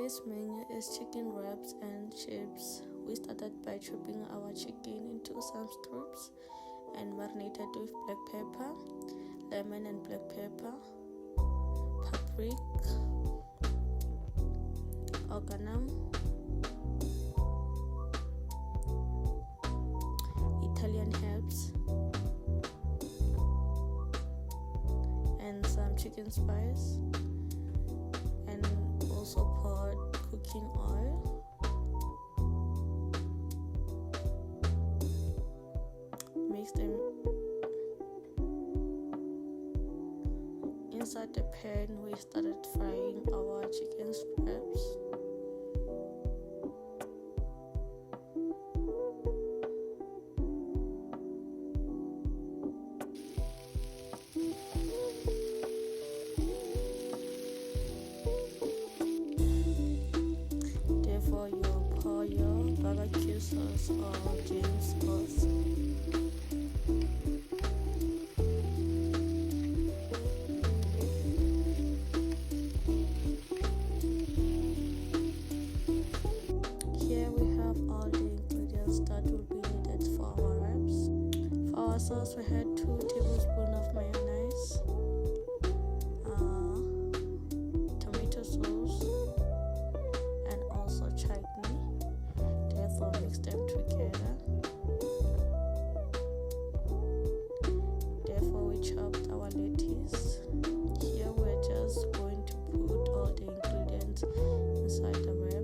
Today's menu is chicken wraps and chips. We started by chopping our chicken into some strips and marinated with black pepper, lemon and black pepper, paprika, oregano, Italian herbs, and some chicken spice, and also poured cooking oil. Mix them inside the pan. We started frying our chicken strips. Therefore, you pour your barbecue sauce or James sauce. Here we have all the ingredients that will be needed for our wraps. For our sauce, we had 2 tablespoons of mayonnaise, tomato sauce, and also chutney. Therefore, mix them together. Therefore, we chopped our lettuce. Here we're just going to put all the ingredients inside the wrap.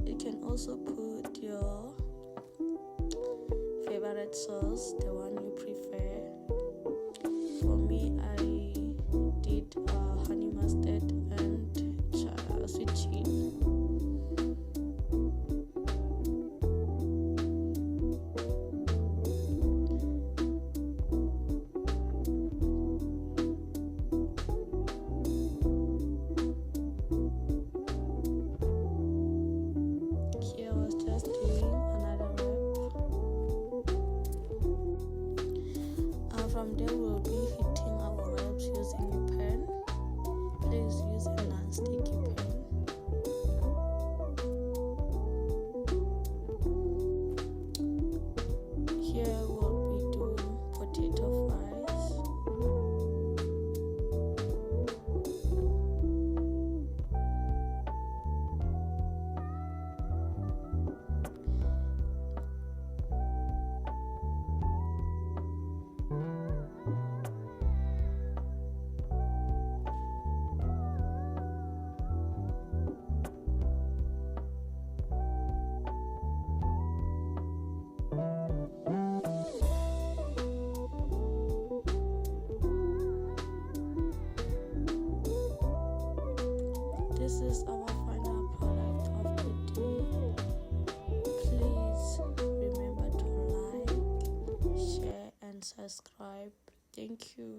You can also put your favorite sauce, the one you prefer. For me, I did honey mustard and sweet chili. Here I was just doing another wrap. From there we'll be heating our wraps using a pan. Please use a non-sticky pan. Here we'll be doing potato fries. This is our final product of the day. Please remember to like, share and subscribe. Thank you.